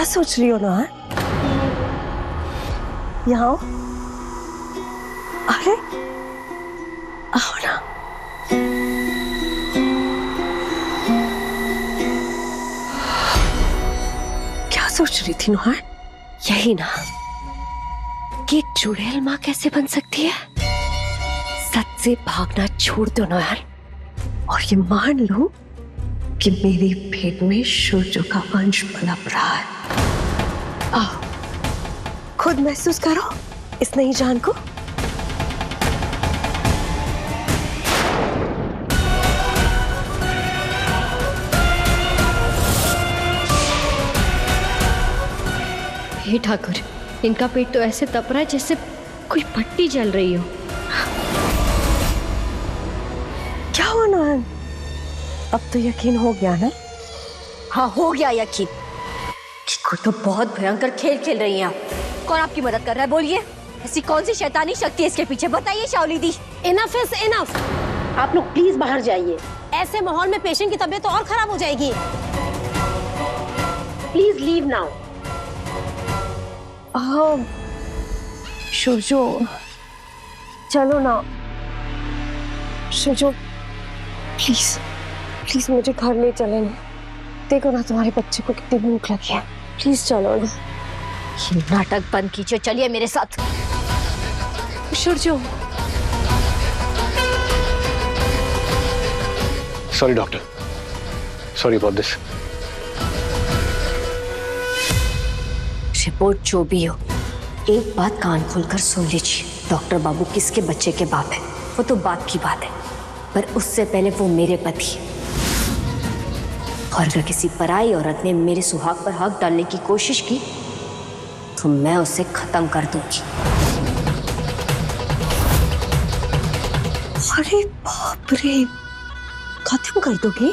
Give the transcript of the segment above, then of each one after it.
क्या सोच रही हो ना? यहाँ आओ। अरे आओ ना। क्या सोच रही थी नोहर? यही ना कि चुड़ैल माँ कैसे बन सकती है? सच से भागना छोड़ दो नोहर और ये मान लो कि मेरी पेट में सूर्य का अंश पनप रहा है। आओ खुद महसूस करो इस नई जान को। हे ठाकुर, इनका पेट तो ऐसे तप रहा है जैसे कोई भट्टी जल रही हो। क्या हुआ नयन? अब तो यकीन हो गया ना? हाँ हो गया यकीन कि कोई तो बहुत भयंकर खेल खेल रही हैं आप। कौन आपकी मदद कर रहा है बोलिए? ऐसी कौन सी शैतानी शक्ति है इसके पीछे, बताइए Shaoli di. Enough is enough. आप लोग प्लीज बाहर जाइए, ऐसे माहौल में पेशेंट की तबीयत तो और खराब हो जाएगी। Please leave now. शुजो चलो ना। शुजो प्लीज प्लीज मुझे घर ले चले ना। देखो ना तुम्हारे बच्चे को कितनी भूख लगी है। प्लीज चलो ना। ये नाटक बंद कीजिए, चलिए मेरे साथ। Shujo sorry doctor, sorry about this. Report जो भी हो, एक बात कान खोलकर सुन लीजिए। डॉक्टर बाबू किसके बच्चे के बाप है वो तो बात की बात है, पर उससे पहले वो मेरे पति है। और अगर किसी पराई औरत ने मेरे सुहाग पर हाथ डालने की कोशिश की तो मैं उसे खत्म कर दूंगी। अरे बाप रे, खत्म कर दोगे?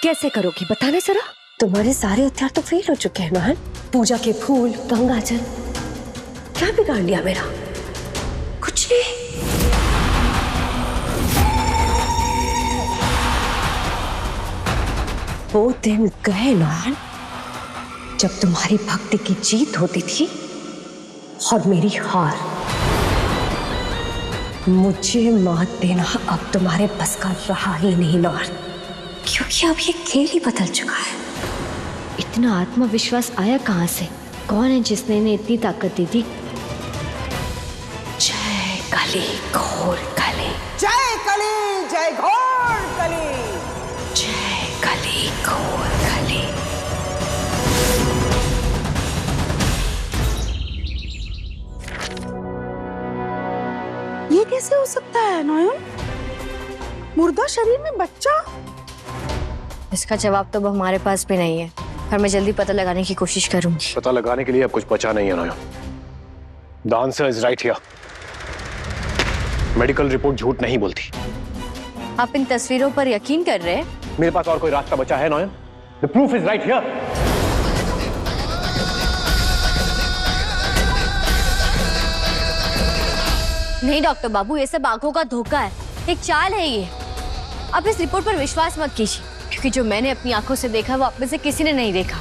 कैसे करोगी बताना जरा। तुम्हारे सारे हथियार तो फेल हो चुके हैं ना। पूजा के फूल, गंगाजल, क्या बिगाड़ लिया मेरा? कुछ नहीं। वो दिन गए ना जब तुम्हारी भक्ति की जीत होती थी और मेरी हार। मुझे मात देना अब तुम्हारे बस का रहा ही नहीं नौर, क्योंकि अब ये खेल ही बदल चुका है। इतना आत्मविश्वास आया कहाँ से? कौन है जिसने इन्हें इतनी ताकत दी थी? जय कली घोर कली, जय कली जय घोर कली, जय कली घोर कली। ये कैसे हो सकता है नयन? मुर्दा शरीर में बच्चा? इसका जवाब तो अब हमारे पास भी नहीं है, पर मैं जल्दी पता लगाने की कोशिश करूंगी। पता लगाने के लिए अब कुछ बचा नहीं है नया। The answer is right here. Medical report झूठ नहीं बोलती। आप इन तस्वीरों पर यकीन कर रहे हैं? मेरे पास और कोई रास्ता बचा है Nayan? The proof is right here. नहीं डॉक्टर बाबू, ये सब आंखों का धोखा है, एक चाल है ये। आप इस रिपोर्ट पर विश्वास मत कीजिए, क्योंकि जो मैंने अपनी आंखों से देखा वो आप में से किसी ने नहीं देखा।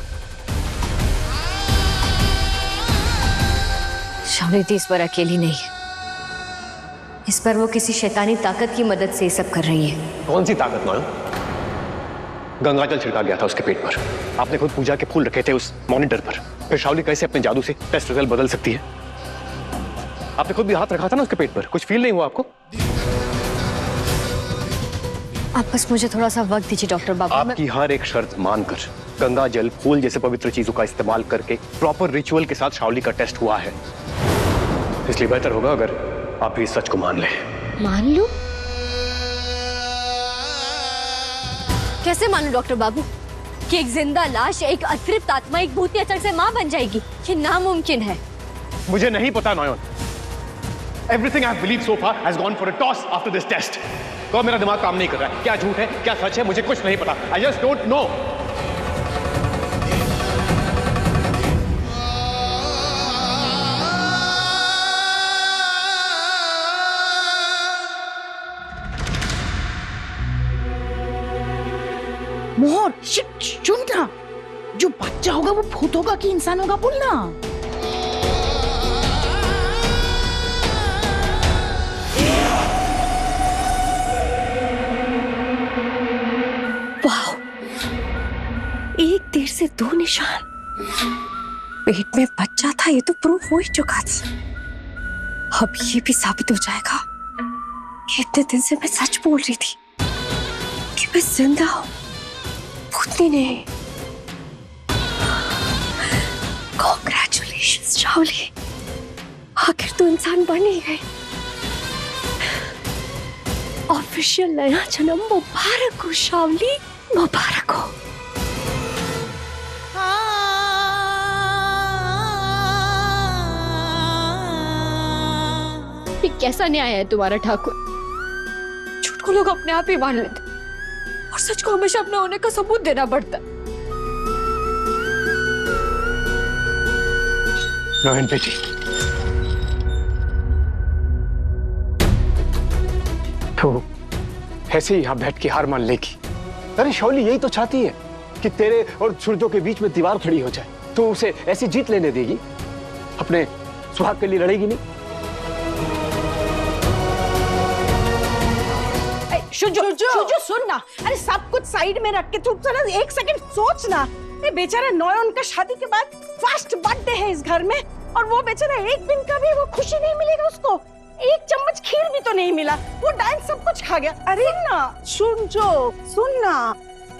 शामिल इस पर अकेली नहीं है, इस पर वो किसी शैतानी ताकत की मदद से ये सब कर रही है। कौन सी ताकत नयन? गंगाजल छिड़का गया था उसके पेट पर। आपने खुद पूजा के फूल रखे थे उस मॉनिटर पर। फिर शाओली कैसे अपने जादू से टेस्ट रिजल्ट बदल सकती है? आपने खुद भी हाथ रखा था ना उसके पेट पर, कुछ फील नहीं हुआ आपको? आप बस मुझे थोड़ा सा वक्त दीजिए डॉक्टर बाबू। आपकी हर एक शर्त मानकर गंगा जल, फूल जैसे पवित्र चीजों का इस्तेमाल करके प्रॉपर रिचुअल के साथ शाओली का टेस्ट हुआ है, इसलिए बेहतर होगा अगर आप भी इस सच को मान लें। मान लूं? कैसे मानूं डॉक्टर बाबू कि एक जिंदा लाश, एक अतृप्त आत्मा, एक भूत अचानक से मां बन जाएगी? ये नामुमकिन है। मुझे नहीं पता नयन। Everything I've believed so far has gone for a toss after this test. तो मेरा दिमाग काम नहीं कर रहा है। क्या झूठ है, क्या सच है, मुझे कुछ नहीं पता। I just don't know. मोहर, सुन क्या? जो बच्चा होगा वो भूत होगा कि इंसान होगा बोलना। वाह, एक तीर से दो निशान। पेट में बच्चा था ये तो प्रूफ हो ही चुका था। अब ये भी साबित हो जाएगा कि इतने दिन से मैं सच बोल रही थी कि मैं जिंदा हूं, भूतनी नहीं। कांग्रेचुलेशंस शाओली, आखिर तो इंसान बन ही गई। ऑफिशियल नया जन्म मुबारक हो शाओली, मुबारक हो। ये कैसा न्याय है तुम्हारा ठाकुर? झूठ को लोग अपने आप ही मान लेते और सच को हमेशा अपने होने का सबूत देना पड़ता। नयन बेटी, तो ऐसे ही यहां बैठ के हार मान लेगी? अरे शाओली यही तो चाहती है कि तेरे और सूरजों के बीच में दीवार खड़ी हो जाए, तो उसे ऐसी जीत लेने देगी? अपने सुहाग के लिए लड़ेगी नहीं? शुजो सुन ना, अरे सब कुछ साइड में रख के तू जरा एक सेकंड सोच ना। ये बेचारा नॉयन का शादी के बाद फर्स्ट बर्थडे है इस घर में, और वो बेचारा एक दिन का भी वो खुशी नहीं मिलेगा उसको। एक चम्मच खीर भी तो नहीं मिला, वो डांस सब कुछ खा गया। अरे ना सुन ना,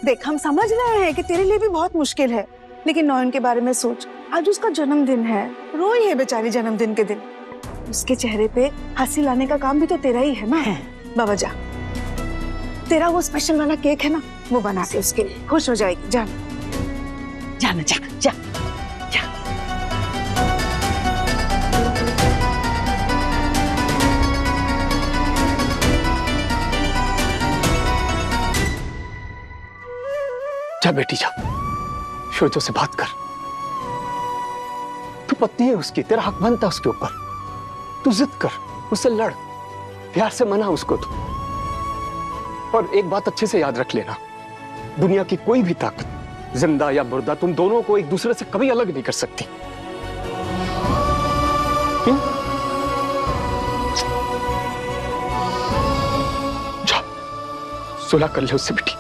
देख हम समझ रहे हैं कि तेरे लिए भी बहुत मुश्किल है, लेकिन नॉयन के बारे में सोच। आज उसका जन्मदिन है, रोई है बेचारी जन्मदिन के दिन। उसके चेहरे पे हंसी लाने का काम भी तो तेरा ही है ना। बाबा जा, तेरा वो स्पेशल वाला केक है ना, वो बना के उसके लिए, खुश हो जाएगी। जाना जा जा जा। जा बेटी जा, शोजो से बात कर। तू पत्नी है उसकी, तेरा हक बनता है उसके ऊपर। तू जिद कर, उससे लड़, प्यार से मना उसको तू। और एक बात अच्छे से याद रख लेना, दुनिया की कोई भी ताकत, जिंदा या मुर्दा, तुम दोनों को एक दूसरे से कभी अलग नहीं कर सकती। जा, सुलह कर ले उससे बेटी।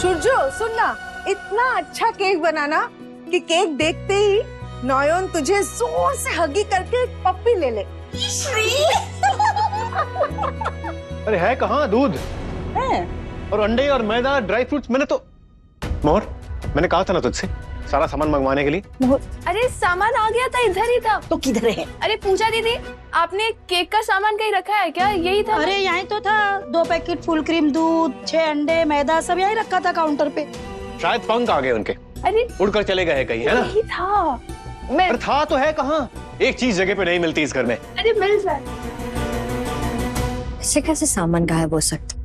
सूरजो सुनना, इतना अच्छा केक बनाना कि केक देखते ही नॉयन तुझे जोर से हगी करके एक पप्पी ले ले। अरे है कहाँ दूध है और अंडे और मैदा, ड्राई फ्रूट्स? मैंने तो मोहर, मैंने कहा था ना तुझसे सारा सामान मंगवाने के लिए। अरे सामान आ गया था, इधर ही था। तो किधर है? अरे पूजा दीदी, आपने केक का सामान कहीं रखा है क्या? यही था। अरे यहीं तो था, 2 पैकेट फुल क्रीम दूध, 6 अंडे, मैदा सब यहीं रखा था काउंटर पे। शायद पंख आ गए उनके, अरे उड़कर चले गए कहीं, है ना? यही था। मैं पर था तो है कहाँ? एक चीज जगह पे नहीं मिलती इस घर में। अरे मिल जाए। इससे कैसे सामान गायब हो सकता?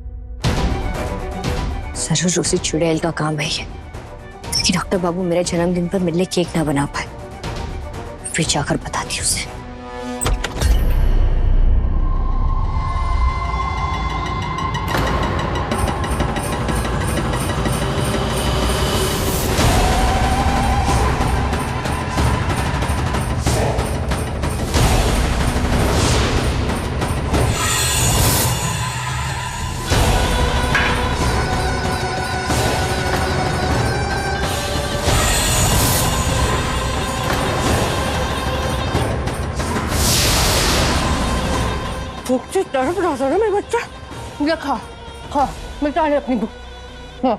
जरूर उसी चुड़ैल का काम है ये कि डॉक्टर बाबू मेरे जन्मदिन पर मिलने केक ना बना पाए। फिर जाकर बताती उसे। भूख से तड़प रहा था ना मेरा बच्चा। ये खा खा, मिटा ले अपनी भूख। हाँ।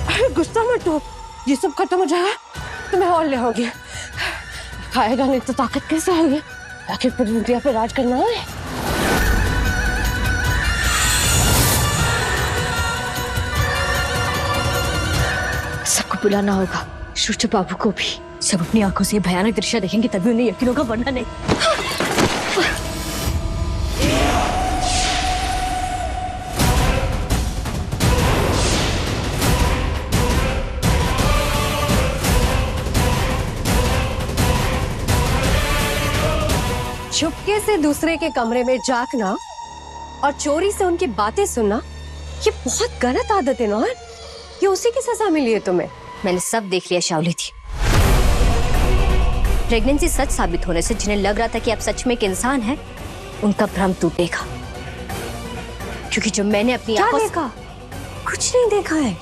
अरे गुस्सा मत हो, ये सब खत्म हो जाएगा तो मैं और ले होगी। खाएगा नहीं तो ताकत कैसे आएगी? आखिर पूरी दुनिया पे राज करना है। सबको बुलाना होगा, सूरज बाबू को भी। सब अपनी आंखों से भयानक दृश्य देखेंगे तभी उन्हें यकीन होगा, वरना नहीं। चुपके से दूसरे के कमरे में झांकना और चोरी से उनकी बातें सुनना, ये बहुत गलत आदत है नौहर। ये उसी की सजा मिली है तुम्हें। मैंने सब देख लिया शावली थी। प्रेगनेंसी सच साबित होने से जिन्हें लग रहा था कि आप सच में एक इंसान हैं, उनका भ्रम टूटेगा। क्योंकि जो मैंने अपनी क्या आंखों देखा? कुछ नहीं देखा है।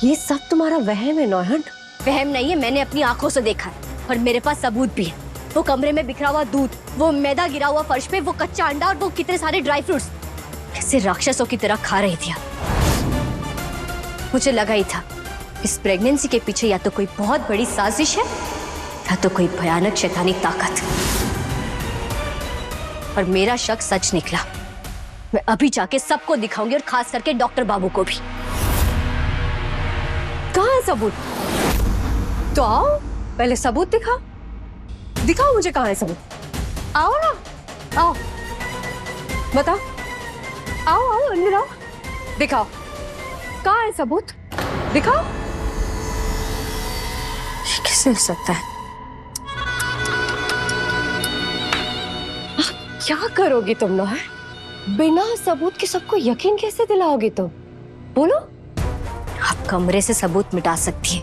ये सब तुम्हारा वहम है नौहर। वहम नहीं है, मैंने अपनी आंखों से देखा है और मेरे पास सबूत भी है। वो कमरे में बिखरा हुआ दूध, वो मैदा गिरा हुआ फर्श पे, वो कच्चा अंडा और वो कितने सारे ड्राई फ्रूट्स ऐसे राक्षसों की तरह खा रही थी। मुझे लगा ही था इस प्रेगनेंसी के पीछे या तो कोई बहुत बड़ी साजिश है या तो कोई भयानक शैतानी ताकत। और मेरा शक सच निकला। मैं अभी जाके सबको दिखाऊंगी और खास करके डॉक्टर बाबू को भी। कहाँ है सबूत? तो आओ, पहले सबूत दिखाओ। दिखाओ मुझे कहाँ है सबूत। आओ ना, आओ, बताओ। आओ आओ अंदर आओ, दिखाओ कहाँ है सबूत, दिखाओ। ये कैसे हो सकता है? क्या करोगी तुम नौहर? बिना सबूत के सबको यकीन कैसे दिलाओगी तुम? बोलो। आप कमरे से सबूत मिटा सकती है,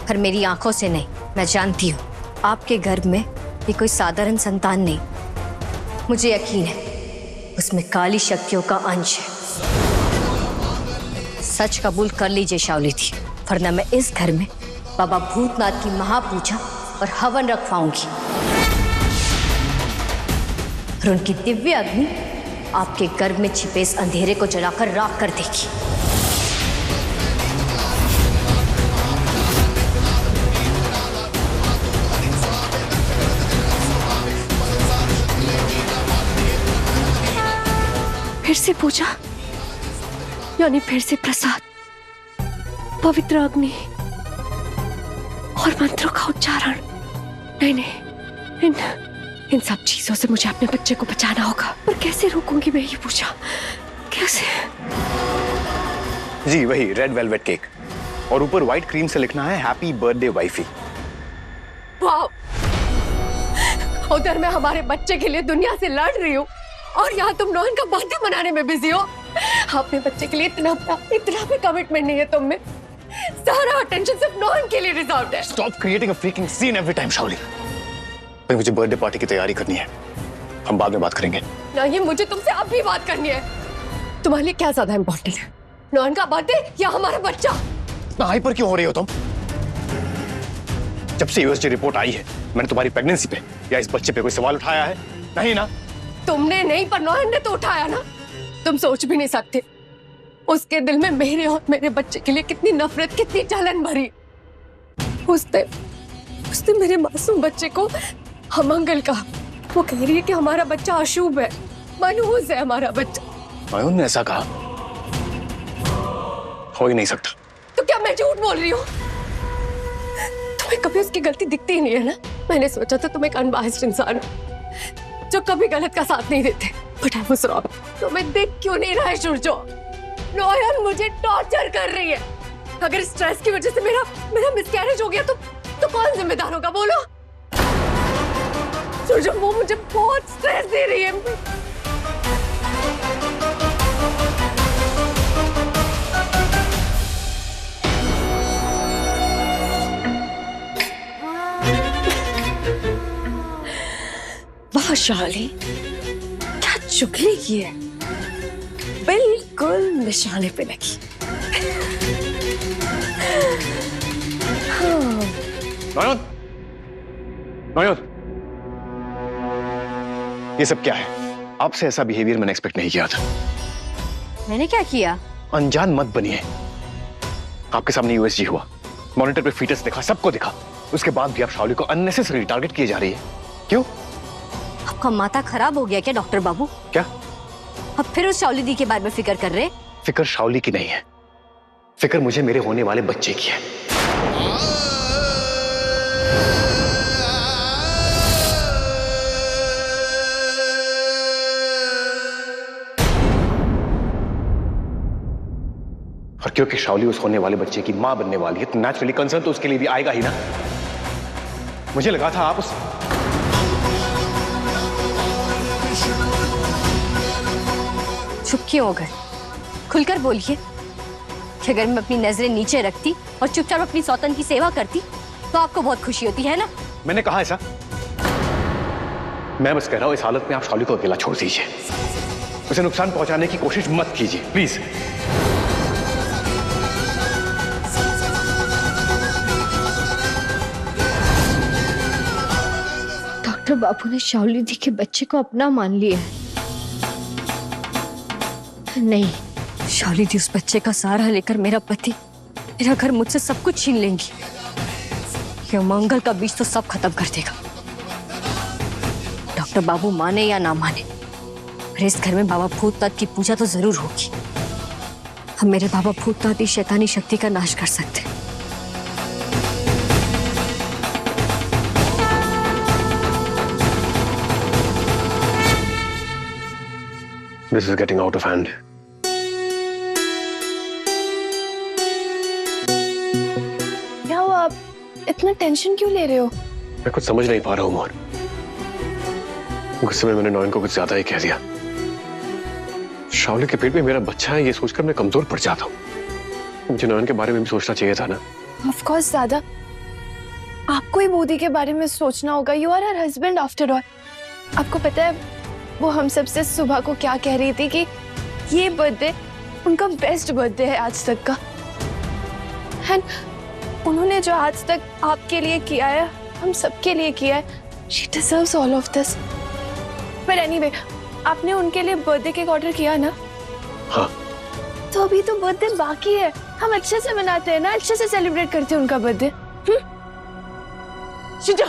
पर मेरी आंखों से नहीं। मैं जानती हूँ आपके गर्भ में ये कोई साधारण संतान नहीं। मुझे यकीन है उसमें काली शक्तियों का अंश है। सच कबूल कर लीजिए शावली थी, वरना मैं इस घर में बाबा भूतनाथ की महापूजा और हवन रखवाऊंगी और उनकी दिव्य अग्नि आपके गर्भ में छिपे इस अंधेरे को जलाकर राख कर देगी। फिर से पूजा, यानी फिर से प्रसाद, पवित्र अग्नि और मंत्रों का उच्चारण। नहीं नहीं, इन सब चीजों से मुझे अपने बच्चे को बचाना होगा। पर कैसे रोकूंगी मैं ये पूजा? कैसे? जी वही रेड वेलवेट केक और ऊपर व्हाइट क्रीम से लिखना है हैप्पी बर्थडे वाइफी। वाह! उधर मैं हमारे बच्चे के लिए दुनिया से लड़ रही हूँ और यहाँ तुम नौहन का बर्थडे मनाने में बिजी हो। अपने बच्चे के लिए इतना भी कमिटमेंट नहीं है तुम में। सारा अटेंशन सिर्फ नौहन के लिए रिजर्व्ड है। Stop creating a freaking scene every time Shaoli. भाई मुझे बर्थडे पार्टी की तैयारी करनी है, हम बाद में बात करेंगे। नहीं, मुझे तुमसे अब भी बात करनी है। तुम्हारे लिए क्या ज्यादा इम्पोर्टेंट है, नौहन का बर्थडे या हमारा बच्चा? इतना हाइपर क्यों हो रही हो तुम? जब से यूएसजी रिपोर्ट आई है मैंने तुम्हारी प्रेगनेंसी पे या इस बच्चे पे कोई सवाल उठाया है? नहीं ना। तुमने नहीं, पर नौहन ने तो उठाया ना। तुम सोच भी नहीं सकते उसके दिल में मेरे और मेरे बच्चे के लिए कितनी नफरत, कितनी जलन भरी। उसने मेरे मासूम बच्चे को अमंगल कहा। वो कह रही है कि हमारा बच्चा अशुभ है, मनहूस है हमारा बच्चा। अयन ने ऐसा कहा? हो ही नहीं सकता। तो क्या मैं झूठ बोल रही हूँ? तुम्हें कभी उसकी गलती दिखती ही नहीं है ना। मैंने सोचा था तुम एक अनबायस्ड इंसान हो जो कभी गलत का साथ नहीं देते, बट आई वाज रॉन्ग। तुम्हें दिख क्यों नहीं रहा है सूरजो? नौहन मुझे टॉर्चर कर रही है। अगर स्ट्रेस की वजह से मेरा मिसकैरेज हो गया तो कौन जिम्मेदार होगा बोलो? सूरजो, वो मुझे बहुत स्ट्रेस दे रही है। वाह शाली, क्या चुगली की है, बिल्कुल निशाने पे लगी। नयन, नयन, ये सब क्या है? आपसे ऐसा बिहेवियर मैंने एक्सपेक्ट नहीं किया था। मैंने क्या किया? अनजान मत बनिए। आपके सामने यूएसजी हुआ, मॉनिटर पे फीटस दिखा, सबको दिखा, उसके बाद भी आप शावली को अननेसेसरी टारगेट किए जा रही है। क्यों? आपका माथा खराब हो गया क्या डॉक्टर बाबू? क्या? अब फिर उस शावली दी के बारे में फिक्र कर रहे? फिक्र शावली की नहीं है, फिक्र मुझे मेरे होने वाले बच्चे की है। और क्योंकि शावली उस होने वाले बच्चे की मां बनने वाली है तो नेचुरली कंसर्न तो उसके लिए भी आएगा ही ना। मुझे लगा था आप चुप क्यों हो गए? खुलकर बोलिए कि अगर मैं अपनी नजरें नीचे रखती और चुपचाप अपनी सौतन की सेवा करती तो आपको बहुत खुशी होती है ना? मैंने कहा ऐसा? मैं बस कह रहा हूं इस हालत में आप शाउली को अकेला छोड़ दीजिए, उसे नुकसान पहुंचाने की कोशिश मत कीजिए प्लीज। डॉक्टर बाबू ने शाओली दी के बच्चे को अपना मान लिया है। नहीं, शाओली दी उस बच्चे का सहारा लेकर मेरा पति, मेरा घर, मुझसे सब कुछ छीन लेंगी। ये मंगल का बीज तो सब खत्म कर देगा। डॉक्टर बाबू माने या ना माने, पर इस घर में बाबा भूतनाथ की पूजा तो जरूर होगी। हम मेरे बाबा भूतनाथ की शैतानी शक्ति का नाश कर सकते हैं। This is getting out of hand. क्या हुआ? आप इतना टेंशन क्यों ले रहे हो? मैं कुछ समझ नहीं पा रहा हूँ मोहन। गुस्से में मैंने नॉयन को कुछ ज्यादा ही कह दिया। शाओली के पेट में मेरा बच्चा है ये सोचकर मैं कमजोर पड़ जाता हूँ। मुझे नॉयन के बारे में भी सोचना चाहिए था ना। ऑफ कोर्स दादा, आपको ही बोधी के बारे में सोचना होगा। You are her husband after all. आपको पता है वो हम सबसे सुबह को क्या कह रही थी कि ये बर्थडे उनका बेस्ट बर्थडे है आज तक का। एंड उन्होंने जो आज तक आपके लिए किया है, हम सबके लिए किया है, she deserves all of this. पर एनीवे, आपने उनके लिए बर्थडे केक ऑर्डर किया ना? हाँ। तो अभी तो बर्थडे बाकी है। हम अच्छे से मनाते हैं ना, अच्छे से सेलिब्रेट करते हैं उनका बर्थडे। शुजा,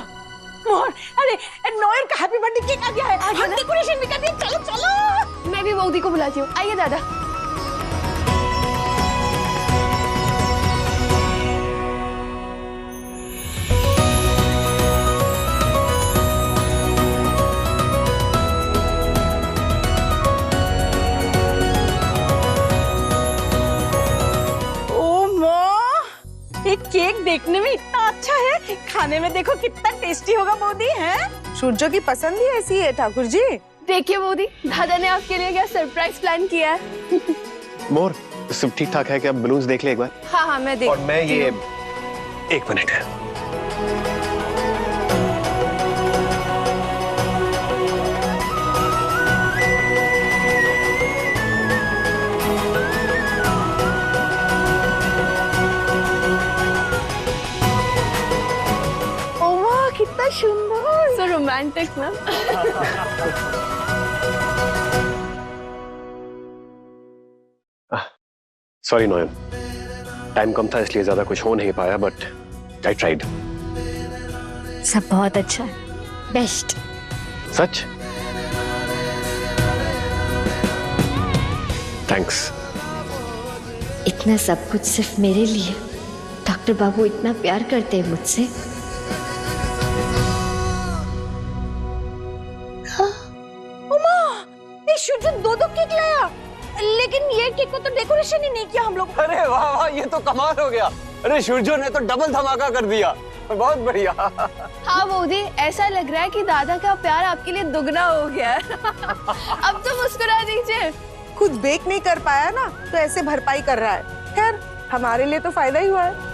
मोहन, अरे नॉयर का हैप्पी बर्थडे केक आ गया है। हम डेकोरेशन भी कर दिए। चलो चलो। मैं भी बौदी को बुलाती हूँ। आइए दादा। केक देखने में इतना अच्छा है, खाने में देखो कितना टेस्टी होगा बौदी है। सूरजो की पसंद ही ऐसी है ठाकुर जी। देखिए बौदी, दादा ने आपके लिए क्या सरप्राइज प्लान किया है। मोर, सब ठीक ठाक है क्या? बलून्स देख ले एक बार। हाँ हाँ मैं देख। और मैं ये एक मिनट है। कितना सुंदर, सो रोमांटिक ना। सॉरी नॉयन, टाइम कम था इसलिए ज्यादा कुछ हो नहीं पाया, बट आई ट्राइड। सब बहुत अच्छा है, बेस्ट। सच? थैंक्स। इतना सब कुछ सिर्फ मेरे लिए? डॉक्टर बाबू इतना प्यार करते हैं मुझसे? दो केक लाया, लेकिन ये केक को तो डेकोरेशन ही नहीं किया हम लोग। अरे वाह वाह, ये तो कमाल हो गया। अरे सूरजो ने तो डबल धमाका कर दिया। बहुत बढ़िया। हाँ बौदी, ऐसा लग रहा है कि दादा का प्यार आपके लिए दुगना हो गया है। अब तो मुस्कुरा दीजिए। खुद बेक नहीं कर पाया ना, तो ऐसे भरपाई कर रहा है। खैर, हमारे लिए तो फायदा ही हुआ है।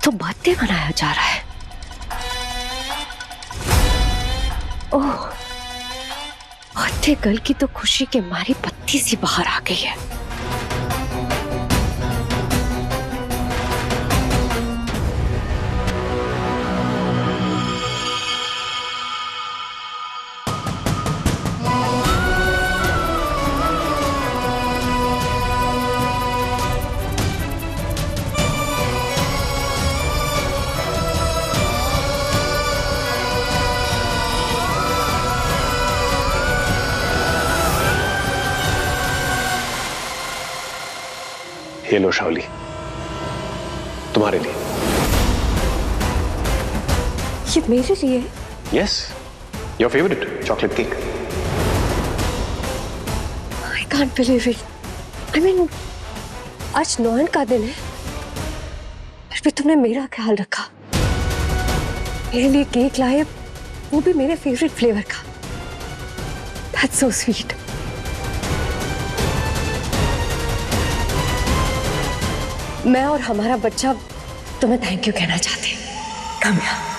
तो बर्थडे मनाया जा रहा है। ओह, बर्थडे गर्ल की तो खुशी के मारी पत्ती सी बाहर आ गई है। ये लो शाओली, तुम्हारे लिए। ये मेरे लिए? Yes, your favourite chocolate cake. I can't believe it. I mean, आज नॉयन का दिन है, भी तुमने मेरा ख्याल रखा, मेरे लिए केक लाए, वो भी मेरे फेवरेट फ्लेवर का। That's so sweet. मैं और हमारा बच्चा तुम्हें थैंक यू कहना चाहते हैं। Come here.